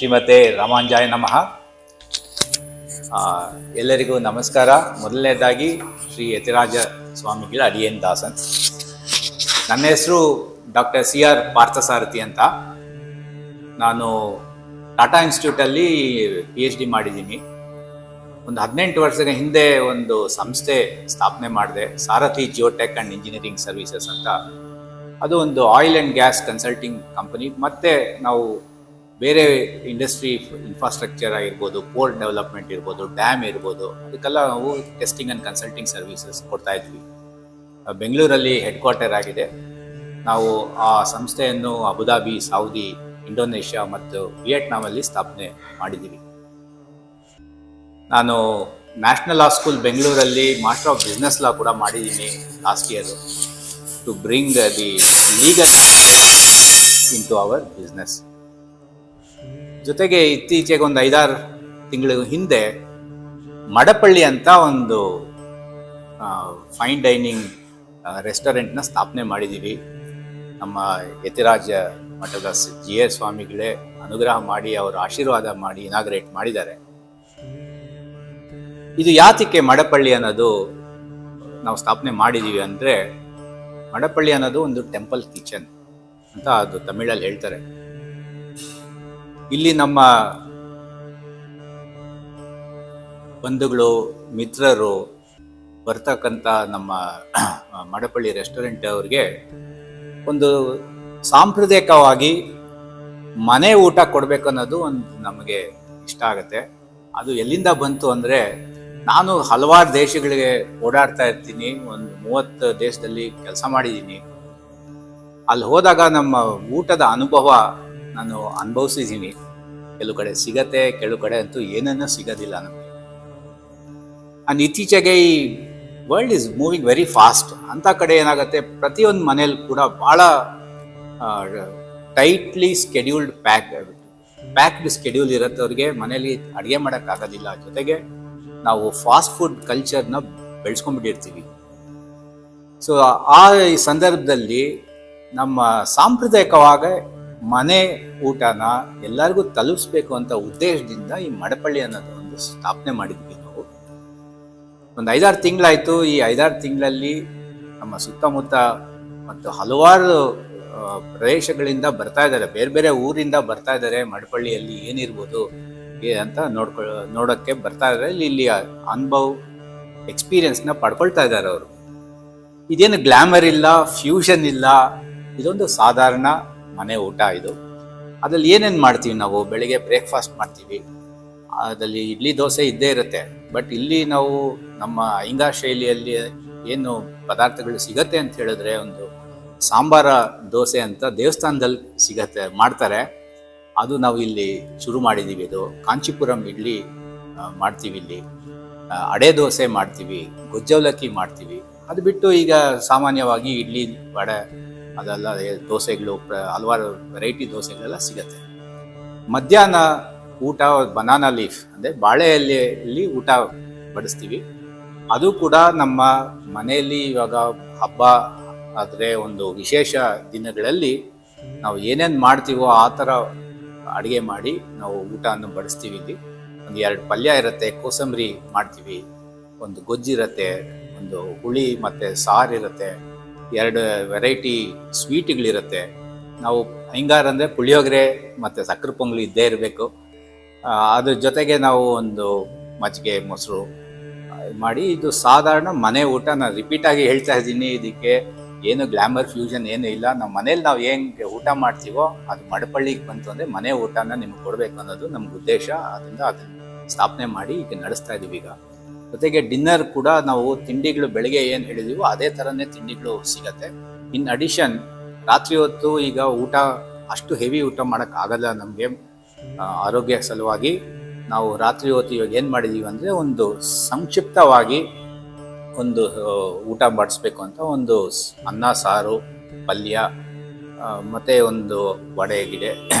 ಶ್ರೀಮತೆ ರಾಮಾಂಜಾಯ ನಮಃ. ಎಲ್ಲರಿಗೂ ನಮಸ್ಕಾರ. ಮೊದಲನೇದಾಗಿ ಶ್ರೀ ಯತಿರಾಜ ಸ್ವಾಮಿಗಳ ಅಡಿಯನ್ ದಾಸನ್. ನನ್ನ ಹೆಸರು ಡಾಕ್ಟರ್ CR ಪಾರ್ಥಸಾರಥಿ ಅಂತ. ನಾನು ಟಾಟಾ ಇನ್ಸ್ಟಿಟ್ಯೂಟಲ್ಲಿ PhD ಮಾಡಿದ್ದೀನಿ. ಒಂದು 18 ವರ್ಷದ ಹಿಂದೆ ಒಂದು ಸಂಸ್ಥೆ ಸ್ಥಾಪನೆ ಮಾಡಿದೆ, ಸಾರಥಿ ಜಿಯೋಟೆಕ್ ಆ್ಯಂಡ್ ಇಂಜಿನಿಯರಿಂಗ್ ಸರ್ವಿಸಸ್ ಅಂತ. ಅದು ಒಂದು oil and gas consulting company. ಮತ್ತು ನಾವು ಬೇರೆ ಇಂಡಸ್ಟ್ರಿ ಇನ್ಫ್ರಾಸ್ಟ್ರಕ್ಚರ್ ಆಗಿರ್ಬೋದು, ಪೋರ್ಟ್ ಡೆವಲಪ್ಮೆಂಟ್ ಇರ್ಬೋದು, ಡ್ಯಾಮ್ ಇರ್ಬೋದು, ಅದಕ್ಕೆಲ್ಲ ನಾವು ಟೆಸ್ಟಿಂಗ್ ಆ್ಯಂಡ್ ಕನ್ಸಲ್ಟಿಂಗ್ ಸರ್ವಿಸಸ್ ಕೊಡ್ತಾ ಇದ್ವಿ. ಬೆಂಗಳೂರಲ್ಲಿ ಹೆಡ್ ಕ್ವಾರ್ಟರ್ ಆಗಿದೆ. ನಾವು ಆ ಸಂಸ್ಥೆಯನ್ನು ಅಬುದಾಬಿ, ಸೌದಿ, ಇಂಡೋನೇಷ್ಯಾ ಮತ್ತು ವಿಯೆಟ್ನಾಮಲ್ಲಿ ಸ್ಥಾಪನೆ ಮಾಡಿದ್ದೀವಿ. ನಾನು ನ್ಯಾಷನಲ್ ಲಾ ಸ್ಕೂಲ್ ಬೆಂಗಳೂರಲ್ಲಿ ಮಾಸ್ಟರ್ ಆಫ್ ಬಿಸ್ನೆಸ್ ಲಾ ಕೂಡ ಮಾಡಿದ್ದೀನಿ last year, to bring the legal into our business. ಜೊತೆಗೆ ಇತ್ತೀಚೆಗೆ ಒಂದು 5-6 ತಿಂಗಳ ಹಿಂದೆ ಮಡಪಳ್ಳಿ ಅಂತ ಒಂದು ಫೈನ್ ಡೈನಿಂಗ್ ರೆಸ್ಟೋರೆಂಟ್ನ ಸ್ಥಾಪನೆ ಮಾಡಿದ್ದೀವಿ. ನಮ್ಮ ಯತಿರಾಜ ಮಠದ GS ಸ್ವಾಮಿಗಳೇ ಅನುಗ್ರಹ ಮಾಡಿ, ಅವರ ಆಶೀರ್ವಾದ ಮಾಡಿ ಇನಾಗ್ರೇಟ್ ಮಾಡಿದ್ದಾರೆ. ಇದು ಯಾತಕ್ಕೆ ಮಡಪಳ್ಳಿ ಅನ್ನೋದು ನಾವು ಸ್ಥಾಪನೆ ಮಾಡಿದ್ದೀವಿ ಅಂದರೆ, ಮಡಪಳ್ಳಿ ಅನ್ನೋದು ಒಂದು ಟೆಂಪಲ್ ಕಿಚನ್ ಅಂತ ಅದು ತಮಿಳಲ್ಲಿ ಹೇಳ್ತಾರೆ. ಇಲ್ಲಿ ನಮ್ಮ ಬಂಧುಗಳು, ಮಿತ್ರರು ಬರ್ತಕ್ಕಂಥ ನಮ್ಮ ಮಡಪಳ್ಳಿ ರೆಸ್ಟೋರೆಂಟ್ ಅವ್ರಿಗೆ ಒಂದು ಸಾಂಪ್ರದಾಯಿಕವಾಗಿ ಮನೆ ಊಟ ಕೊಡಬೇಕು ಅನ್ನೋದು ಒಂದು ನಮಗೆ ಇಷ್ಟ ಆಗುತ್ತೆ. ಅದು ಎಲ್ಲಿಂದ ಬಂತು ಅಂದರೆ, ನಾನು ಹಲವಾರು ದೇಶಗಳಿಗೆ ಓಡಾಡ್ತಾ ಇರ್ತೀನಿ. ಒಂದು 30 ದೇಶದಲ್ಲಿ ಕೆಲಸ ಮಾಡಿದ್ದೀನಿ. ಅಲ್ಲಿ ಹೋದಾಗ ನಮ್ಮ ಊಟದ ಅನುಭವ ನಾನು ಅನುಭವಿಸಿದ್ದೀನಿ. ಕೆಲವು ಕಡೆ ಸಿಗತ್ತೆ, ಕೆಲವು ಕಡೆ ಅಂತೂ ಏನನ್ನೂ ಸಿಗೋದಿಲ್ಲ ನಮಗೆ. ಆ್ಯಂಡ್ ಇತ್ತೀಚೆಗೆ ಈ world is moving very fast. ಅಂಥ ಕಡೆ ಏನಾಗುತ್ತೆ, ಪ್ರತಿಯೊಂದು ಮನೇಲಿ ಕೂಡ ಭಾಳ ಟೈಟ್ಲಿ ಸ್ಕೆಡ್ಯೂಲ್ಡ್ ಪ್ಯಾಕ್ಡ್ ಸ್ಕೆಡ್ಯೂಲ್ ಇರುತ್ತೆ. ಅವ್ರಿಗೆ ಮನೇಲಿ ಅಡುಗೆ ಮಾಡೋಕ್ಕಾಗೋದಿಲ್ಲ. ಜೊತೆಗೆ ನಾವು ಫಾಸ್ಟ್ ಫುಡ್ ಕಲ್ಚರ್ನ ಬೆಳೆಸ್ಕೊಂಡ್ಬಿಟ್ಟಿರ್ತೀವಿ. ಸೊ ಆ ಸಂದರ್ಭದಲ್ಲಿ ನಮ್ಮ ಸಾಂಪ್ರದಾಯಿಕವಾಗ ಮನೆ ಊಟನ ಎಲ್ಲರಿಗೂ ತಲುಪಿಸ್ಬೇಕು ಅಂತ ಉದ್ದೇಶದಿಂದ ಈ ಮಡಪಳ್ಳಿ ಅನ್ನೋದು ಒಂದು ಸ್ಥಾಪನೆ ಮಾಡಿದ್ವಿ ನಾವು. ಒಂದು 5-6 ತಿಂಗಳಾಯಿತು. ಈ 5-6 ತಿಂಗಳಲ್ಲಿ ನಮ್ಮ ಸುತ್ತಮುತ್ತ ಮತ್ತು ಹಲವಾರು ಪ್ರದೇಶಗಳಿಂದ ಬರ್ತಾ ಇದ್ದಾರೆ, ಬೇರೆ ಬೇರೆ ಊರಿಂದ ಬರ್ತಾ ಇದ್ದಾರೆ. ಮಡಪಳ್ಳಿಯಲ್ಲಿ ಏನಿರ್ಬೋದು ಅಂತ ನೋಡೋಕ್ಕೆ ಬರ್ತಾ ಇದ್ದಾರೆ. ಇಲ್ಲಿ ಅನುಭವ ಎಕ್ಸ್ಪೀರಿಯನ್ಸ್ನ ಪಡ್ಕೊಳ್ತಾ ಇದ್ದಾರೆ ಅವರು. ಇದೇನು ಗ್ಲಾಮರ್ ಇಲ್ಲ, ಫ್ಯೂಷನ್ ಇಲ್ಲ, ಇದೊಂದು ಸಾಧಾರಣ ಮನೆ ಊಟ. ಇದು ಅದ್ರಲ್ಲಿ ಏನೇನು ಮಾಡ್ತೀವಿ ನಾವು, ಬೆಳಿಗ್ಗೆ ಬ್ರೇಕ್ಫಾಸ್ಟ್ ಮಾಡ್ತೀವಿ. ಅದರಲ್ಲಿ ಇಡ್ಲಿ ದೋಸೆ ಇದ್ದೇ ಇರುತ್ತೆ. ಬಟ್ ಇಲ್ಲಿ ನಾವು ನಮ್ಮ ಅಯ್ಯಂಗಾರ್ ಶೈಲಿಯಲ್ಲಿ ಏನು ಪದಾರ್ಥಗಳು ಸಿಗತ್ತೆ ಅಂತ ಹೇಳಿದ್ರೆ, ಒಂದು ಸಾಂಬಾರ ದೋಸೆ ಅಂತ ದೇವಸ್ಥಾನದಲ್ಲಿ ಸಿಗತ್ತೆ, ಮಾಡ್ತಾರೆ. ಅದು ನಾವು ಇಲ್ಲಿ ಶುರು ಮಾಡಿದ್ದೀವಿ. ಇದು ಕಾಂಚೀಪುರಂ ಇಡ್ಲಿ ಮಾಡ್ತೀವಿ, ಇಲ್ಲಿ ಅಡೆ ದೋಸೆ ಮಾಡ್ತೀವಿ, ಗೊಜ್ಜವಲಕ್ಕಿ ಮಾಡ್ತೀವಿ. ಅದು ಬಿಟ್ಟು ಈಗ ಸಾಮಾನ್ಯವಾಗಿ ಇಡ್ಲಿ, ವಡೆ, ಅದೆಲ್ಲ ದೋಸೆಗಳು, ಹಲವಾರು ವೆರೈಟಿ ದೋಸೆಗಳೆಲ್ಲ ಸಿಗತ್ತೆ. ಮಧ್ಯಾಹ್ನ ಊಟ ಬನಾನಾ ಲೀಫ್ ಅಂದರೆ ಬಾಳೆ ಎಲೆಯಲ್ಲಿ ಊಟ ಬಡಿಸ್ತೀವಿ. ಅದು ಕೂಡ ನಮ್ಮ ಮನೆಯಲ್ಲಿ ಇವಾಗ ಹಬ್ಬ ಆದರೆ, ಒಂದು ವಿಶೇಷ ದಿನಗಳಲ್ಲಿ ನಾವು ಏನೇನು ಮಾಡ್ತೀವೋ ಆ ಥರ ಅಡುಗೆ ಮಾಡಿ ನಾವು ಊಟವನ್ನು ಬಡಿಸ್ತೀವಿ. ಇಲ್ಲಿ ಒಂದು 2 ಪಲ್ಯ ಇರುತ್ತೆ, ಕೋಸಂಬರಿ ಮಾಡ್ತೀವಿ, ಒಂದು ಗೊಜ್ಜಿರುತ್ತೆ, ಒಂದು ಹುಳಿ ಮತ್ತು ಸಾರು ಇರುತ್ತೆ, 2 ವೆರೈಟಿ ಸ್ವೀಟ್ಗಳಿರುತ್ತೆ. ನಾವು ಅಯ್ಯಂಗಾರ್ ಅಂದರೆ ಪುಳಿಯೋಗರೆ ಮತ್ತು ಸಕ್ಕರೆ ಪೊಂಗಲ್ ಇದ್ದೇ ಇರಬೇಕು. ಅದ್ರ ಜೊತೆಗೆ ನಾವು ಒಂದು ಮಜ್ಜಿಗೆ, ಮೊಸರು ಮಾಡಿ, ಇದು ಸಾಧಾರಣ ಮನೆ ಊಟ. ನಾನು ರಿಪೀಟಾಗಿ ಹೇಳ್ತಾ ಇದ್ದೀನಿ, ಇದಕ್ಕೆ ಏನು ಗ್ಲಾಮರ್ ಫ್ಯೂಷನ್ ಏನೂ ಇಲ್ಲ. ನಮ್ಮ ಮನೇಲಿ ನಾವು ಹೆಂಗೆ ಊಟ ಮಾಡ್ತೀವೋ ಅದು ಮಡಪಳ್ಳಿಗೆ ಬಂತು ಅಂದರೆ ಮನೆ ಊಟನ ನಿಮ್ಗೆ ಕೊಡಬೇಕು ಅನ್ನೋದು ನಮ್ಗೆ ಉದ್ದೇಶ. ಅದರಿಂದ ಅದನ್ನು ಸ್ಥಾಪನೆ ಮಾಡಿ ಈಗ ನಡೆಸ್ತಾ ಇದ್ದೀವಿ. ಈಗ ಜೊತೆಗೆ ಡಿನ್ನರ್ ಕೂಡ ನಾವು ತಿಂಡಿಗಳು ಬೆಳಗ್ಗೆ ಏನು ಹೇಳಿದೀವೋ ಅದೇ ಥರನೇ ತಿಂಡಿಗಳು ಸಿಗತ್ತೆ. ಇನ್ ಅಡಿಷನ್ ರಾತ್ರಿ ಹೊತ್ತು ಈಗ ಊಟ ಅಷ್ಟು ಹೆವಿ ಊಟ ಮಾಡೋಕ್ಕಾಗಲ್ಲ ನಮಗೆ. ಆರೋಗ್ಯ ಸಲುವಾಗಿ ನಾವು ರಾತ್ರಿ ಹೊತ್ತು ಇವಾಗ ಏನು ಮಾಡಿದ್ದೀವಿ ಅಂದರೆ, ಒಂದು ಸಂಕ್ಷಿಪ್ತವಾಗಿ ಒಂದು ಊಟ ಬಡಿಸ್ಬೇಕು ಅಂತ ಒಂದು ಅನ್ನ, ಸಾರು, ಪಲ್ಯ ಮತ್ತು ಒಂದು ವಡೆ ಗಿಡೆ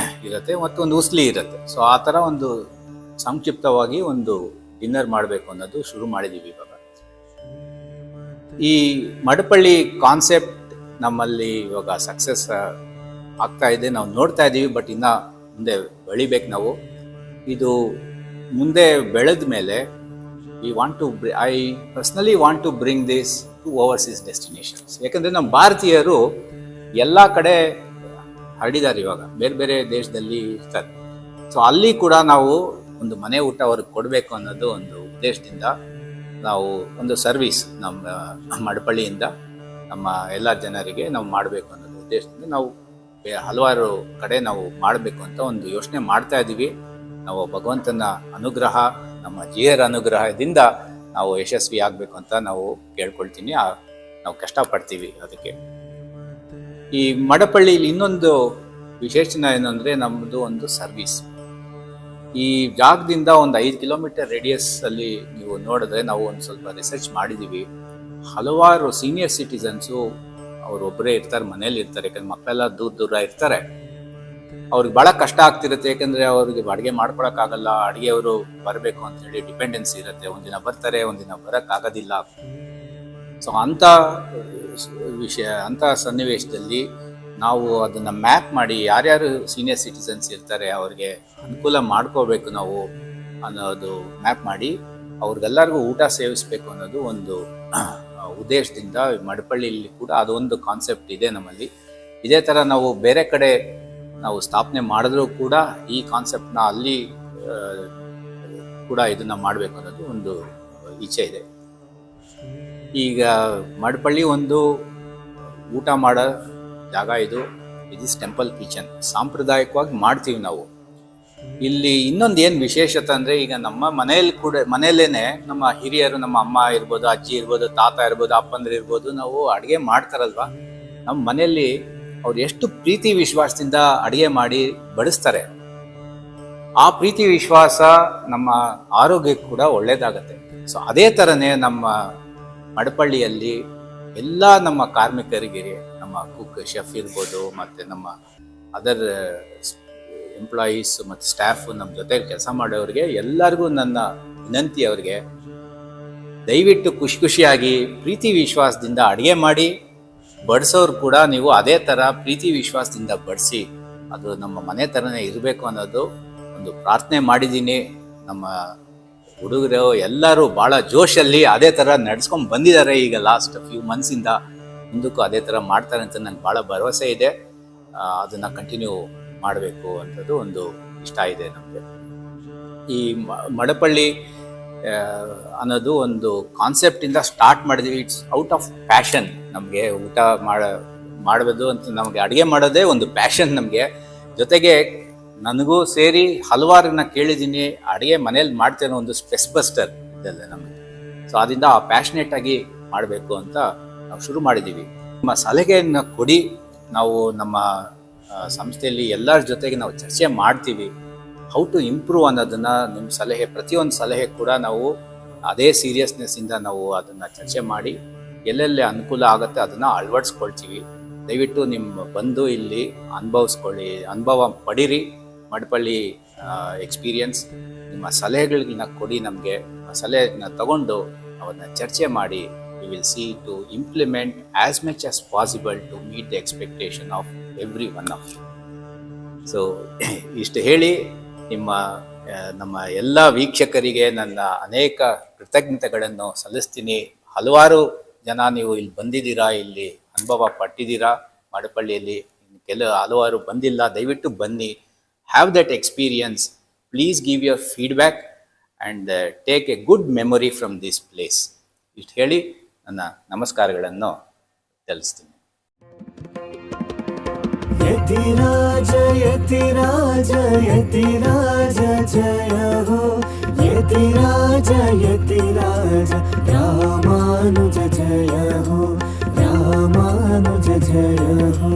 ಇರುತ್ತೆ, ಮತ್ತು ಒಂದು ಉಸ್ಲಿ ಇರುತ್ತೆ. ಸೊ ಆ ಥರ ಒಂದು ಸಂಕ್ಷಿಪ್ತವಾಗಿ ಒಂದು ಡಿನ್ನರ್ ಮಾಡಬೇಕು ಅನ್ನೋದು ಶುರು ಮಾಡಿದ್ದೀವಿ ಇವಾಗ. ಈ ಮಡಪಳ್ಳಿ ಕಾನ್ಸೆಪ್ಟ್ ನಮ್ಮಲ್ಲಿ ಇವಾಗ ಸಕ್ಸಸ್ ಆಗ್ತಾ ಇದೆ, ನಾವು ನೋಡ್ತಾ ಇದ್ದೀವಿ. ಬಟ್ ಇನ್ನು ಮುಂದೆ ಬೆಳಿಬೇಕು ನಾವು. ಇದು ಮುಂದೆ ಬೆಳೆದ ಮೇಲೆ I personally want to bring this to overseas destinations. ಯಾಕಂದರೆ ನಮ್ಮ ಭಾರತೀಯರು ಎಲ್ಲ ಕಡೆ ಹರಡಿದ್ದಾರೆ, ಇವಾಗ ಬೇರೆ ಬೇರೆ ದೇಶದಲ್ಲಿ ಇರ್ತಾರೆ. ಸೊ ಅಲ್ಲಿ ಕೂಡ ನಾವು ಒಂದು ಮನೆ ಊಟ ಅವ್ರಿಗೆ ಕೊಡಬೇಕು ಅನ್ನೋದು ಒಂದು ಉದ್ದೇಶದಿಂದ ನಾವು ಒಂದು ಸರ್ವಿಸ್ ನಮ್ಮ ಮಡಪಳ್ಳಿಯಿಂದ ನಮ್ಮ ಎಲ್ಲ ಜನರಿಗೆ ನಾವು ಮಾಡಬೇಕು ಅನ್ನೋದು ಉದ್ದೇಶದಿಂದ ನಾವು ಹಲವಾರು ಕಡೆ ನಾವು ಮಾಡಬೇಕು ಅಂತ ಒಂದು ಯೋಚನೆ ಮಾಡ್ತಾ ಇದ್ದೀವಿ. ನಾವು ಭಗವಂತನ ಅನುಗ್ರಹ, ನಮ್ಮ ಜಿಯರ ಅನುಗ್ರಹದಿಂದ ನಾವು ಯಶಸ್ವಿ ಆಗಬೇಕು ಅಂತ ನಾವು ಕೇಳ್ಕೊಳ್ತೀನಿ. ನಾವು ಕಷ್ಟಪಡ್ತೀವಿ ಅದಕ್ಕೆ. ಈ ಮಡಪಳ್ಳಿಲಿ ಇನ್ನೊಂದು ವಿಶೇಷಣ ಏನಂದರೆ ನಮ್ಮದು ಒಂದು ಸರ್ವಿಸ್. ಈ ಜಾಗದಿಂದ ಒಂದು 5 ಕಿಲೋಮೀಟರ್ ರೇಡಿಯಸ್ ಅಲ್ಲಿ ನೀವು ನೋಡಿದ್ರೆ ನಾವು ಒಂದು ಸ್ವಲ್ಪ ರಿಸರ್ಚ್ ಮಾಡಿದ್ದೀವಿ. ಹಲವಾರು ಸೀನಿಯರ್ ಸಿಟಿಸನ್ಸು ಅವರೊಬ್ಬರೇ ಇರ್ತಾರೆ, ಮನೇಲಿ ಇರ್ತಾರೆ. ಯಾಕಂದ್ರೆ ಮಕ್ಕಳೆಲ್ಲ ದೂರ ಇರ್ತಾರೆ. ಅವ್ರಿಗೆ ಭಾಳ ಕಷ್ಟ ಆಗ್ತಿರುತ್ತೆ. ಯಾಕಂದರೆ ಅವ್ರಿಗೆ ಅಡುಗೆ ಮಾಡ್ಕೊಳಕ್ಕಾಗಲ್ಲ, ಅಡುಗೆಯವರು ಬರಬೇಕು ಅಂತ ಹೇಳಿ ಡಿಪೆಂಡೆನ್ಸಿ ಇರುತ್ತೆ. ಒಂದಿನ ಬರ್ತಾರೆ, ಒಂದಿನ ಬರೋಕ್ಕಾಗೋದಿಲ್ಲ. ಸೊ ಅಂಥ ಸನ್ನಿವೇಶದಲ್ಲಿ ನಾವು ಅದನ್ನು ಮ್ಯಾಪ್ ಮಾಡಿ ಯಾರ್ಯಾರು ಸೀನಿಯರ್ ಸಿಟಿಸನ್ಸ್ ಇರ್ತಾರೆ ಅವ್ರಿಗೆ ಅನುಕೂಲ ಮಾಡ್ಕೋಬೇಕು ನಾವು ಅನ್ನೋದು ಮ್ಯಾಪ್ ಮಾಡಿ ಅವ್ರಿಗೆಲ್ಲರಿಗೂ ಊಟ ಸೇವಿಸಬೇಕು ಅನ್ನೋದು ಒಂದು ಉದ್ದೇಶದಿಂದ ಮಡಪಳ್ಳಿಯಲ್ಲಿ ಕೂಡ ಅದೊಂದು ಕಾನ್ಸೆಪ್ಟ್ ಇದೆ ನಮ್ಮಲ್ಲಿ. ಇದೇ ಥರ ನಾವು ಬೇರೆ ಕಡೆ ನಾವು ಸ್ಥಾಪನೆ ಮಾಡಿದ್ರೂ ಕೂಡ ಈ ಕಾನ್ಸೆಪ್ಟ್ನ ಅಲ್ಲಿ ಕೂಡ ಇದನ್ನು ಮಾಡಬೇಕು ಅನ್ನೋದು ಒಂದು ಇಚ್ಛೆ ಇದೆ. ಈಗ ಮಡಪಳ್ಳಿ ಒಂದು ಊಟ ಮಾಡೋ ಜಾಗ. ಇದು ಇಸ್ ಟೆಂಪಲ್ ಕಿಚನ್. ಸಾಂಪ್ರದಾಯಿಕವಾಗಿ ಮಾಡ್ತೀವಿ ನಾವು ಇಲ್ಲಿ. ಇನ್ನೊಂದು ಏನು ವಿಶೇಷತೆ ಅಂದರೆ, ಈಗ ನಮ್ಮ ಮನೆಯಲ್ಲೇನೆ ನಮ್ಮ ಹಿರಿಯರು, ನಮ್ಮ ಅಮ್ಮ ಇರ್ಬೋದು, ಅಜ್ಜಿ ಇರ್ಬೋದು, ತಾತ ಇರ್ಬೋದು, ಅಪ್ಪಂದ್ರು ಇರ್ಬೋದು, ನಾವು ಅಡುಗೆ ಮಾಡ್ತಾರಲ್ವ, ನಮ್ಮ ಮನೆಯಲ್ಲಿ ಅವ್ರು ಎಷ್ಟು ಪ್ರೀತಿ ವಿಶ್ವಾಸದಿಂದ ಅಡುಗೆ ಮಾಡಿ ಬಡಿಸ್ತಾರೆ. ಆ ಪ್ರೀತಿ ವಿಶ್ವಾಸ ನಮ್ಮ ಆರೋಗ್ಯಕ್ಕೆ ಕೂಡ ಒಳ್ಳೇದಾಗತ್ತೆ. ಸೊ ಅದೇ ಥರನೇ ನಮ್ಮ ಮಡಪಳ್ಳಿಯಲ್ಲಿ ಎಲ್ಲ ನಮ್ಮ ಕಾರ್ಮಿಕರಿಗೆ, ನಮ್ಮ ಕುಕ್, ಶೆಫ್ ಇರ್ಬೋದು, ಮತ್ತು ನಮ್ಮ ಅದರ್ ಎಂಪ್ಲಾಯೀಸ್ ಮತ್ತು ಸ್ಟಾಫ್, ನಮ್ಮ ಜೊತೆಗೆ ಕೆಲಸ ಮಾಡೋರಿಗೆ ಎಲ್ಲರಿಗೂ ನನ್ನ ವಿನಂತಿ ಅವ್ರಿಗೆ, ದಯವಿಟ್ಟು ಖುಷಿಯಾಗಿ ಪ್ರೀತಿ ವಿಶ್ವಾಸದಿಂದ ಅಡುಗೆ ಮಾಡಿ ಬಡಿಸೋರು ಕೂಡ ನೀವು ಅದೇ ಥರ ಪ್ರೀತಿ ವಿಶ್ವಾಸದಿಂದ ಬಡಿಸಿ. ಅದು ನಮ್ಮ ಮನೆ ಥರನೇ ಇರಬೇಕು ಅನ್ನೋದು ಒಂದು ಪ್ರಾರ್ಥನೆ ಮಾಡಿದ್ದೀನಿ. ನಮ್ಮ ಹುಡುಗರು ಎಲ್ಲರೂ ಭಾಳ ಜೋಶಲ್ಲಿ ಅದೇ ಥರ ನಡ್ಸ್ಕೊಂಡು ಬಂದಿದ್ದಾರೆ. ಈಗ ಲಾಸ್ಟ್ ಫ್ಯೂ ಮಂತ್ಸಿಂದ ಮುಂದಕ್ಕೂ ಅದೇ ಥರ ಮಾಡ್ತಾರೆ ಅಂತ ನಂಗೆ ಭಾಳ ಭರವಸೆ ಇದೆ. ಅದನ್ನು ಕಂಟಿನ್ಯೂ ಮಾಡಬೇಕು ಅಂಥದ್ದು ಒಂದು ಇಷ್ಟ ಇದೆ ನಮಗೆ. ಈ ಮಡಪಳ್ಳಿ ಅನ್ನೋದು ಒಂದು ಕಾನ್ಸೆಪ್ಟಿಂದ ಸ್ಟಾರ್ಟ್ ಮಾಡಿದ್ವಿ. It's out of passion. ನಮಗೆ ಊಟ ಮಾಡೋದು ಅಂತ, ನಮಗೆ ಅಡುಗೆ ಮಾಡೋದೇ ಒಂದು ಪ್ಯಾಷನ್ ನಮಗೆ. ಜೊತೆಗೆ ನನಗೂ ಸೇರಿ ಹಲವಾರನ್ನ ಕೇಳಿದ್ದೀನಿ, ಅಡುಗೆ ಮನೇಲಿ ಮಾಡ್ತೇನೋ ಒಂದು ಸ್ಟ್ರೆಸ್ ಬಸ್ಟರ್ ಇದೆಲ್ಲ ನಮಗೆ. ಸೊ ಅದರಿಂದ ಆ ಪ್ಯಾಷನೇಟ್ ಆಗಿ ಮಾಡಬೇಕು ಅಂತ ನಾವು ಶುರು ಮಾಡಿದ್ದೀವಿ. ನಮ್ಮ ಸಲಹೆಯನ್ನು ಕೊಡಿ. ನಾವು ನಮ್ಮ ಸಂಸ್ಥೆಯಲ್ಲಿ ಎಲ್ಲರ ಜೊತೆಗೆ ನಾವು ಚರ್ಚೆ ಮಾಡ್ತೀವಿ. ಹೌ ಟು ಇಂಪ್ರೂವ್ ಅನ್ನೋದನ್ನು, ನಿಮ್ಮ ಸಲಹೆ, ಪ್ರತಿಯೊಂದು ಸಲಹೆ ಕೂಡ ನಾವು ಅದೇ ಸೀರಿಯಸ್ನೆಸ್ಸಿಂದ ನಾವು ಅದನ್ನು ಚರ್ಚೆ ಮಾಡಿ ಎಲ್ಲೆಲ್ಲಿ ಅನುಕೂಲ ಆಗುತ್ತೆ ಅದನ್ನು ಅಳವಡಿಸ್ಕೊಳ್ತೀವಿ. ದಯವಿಟ್ಟು ನಿಮ್ಮ ಬಂದು ಇಲ್ಲಿ ಅನುಭವ ಪಡೀರಿ. ಮಡಪಳ್ಳಿ ಎಕ್ಸ್ಪೀರಿಯನ್ಸ್, ನಿಮ್ಮ ಸಲಹೆಗಳನ್ನ ಕೊಡಿ ನಮಗೆ. ಸಲಹೆನ ತಗೊಂಡು ಅವನ್ನ ಚರ್ಚೆ ಮಾಡಿ, we will see to implement as much as possible to meet the expectation of every one of you. So ಇಷ್ಟು ಹೇಳಿ ನಮ್ಮ ಎಲ್ಲ ವೀಕ್ಷಕರಿಗೆ ನನ್ನ ಅನೇಕ ಕೃತಜ್ಞತೆಗಳನ್ನು ಸಲ್ಲಿಸ್ತೀನಿ. ಹಲವಾರು ಜನ ನೀವು ಇಲ್ಲಿ ಬಂದಿದ್ದೀರಾ, ಇಲ್ಲಿ ಅನುಭವ ಪಟ್ಟಿದ್ದೀರಾ. ಮಡಪಳ್ಳಿಯಲ್ಲಿ ಹಲವಾರು ಬಂದಿಲ್ಲ, ದಯವಿಟ್ಟು ಬನ್ನಿ. Have that experience. Please give your feedback and take a good memory from this place. ಇಷ್ಟು ಹೇಳಿ ನನ್ನ ನಮಸ್ಕಾರಗಳನ್ನು ತಿಳಿಸ್ತೀನಿ. ಯತಿರಾಜ ಯತಿರಾಜ ಯತಿರಾಜ ಜಯ ಹೋ, ಯತಿರಾಜ ಯತಿರಾಜ ರಾಮಾನುಜ ಜಯ ಹೋ, ರಾಮಾನುಜ ಜಯ ಹೋ.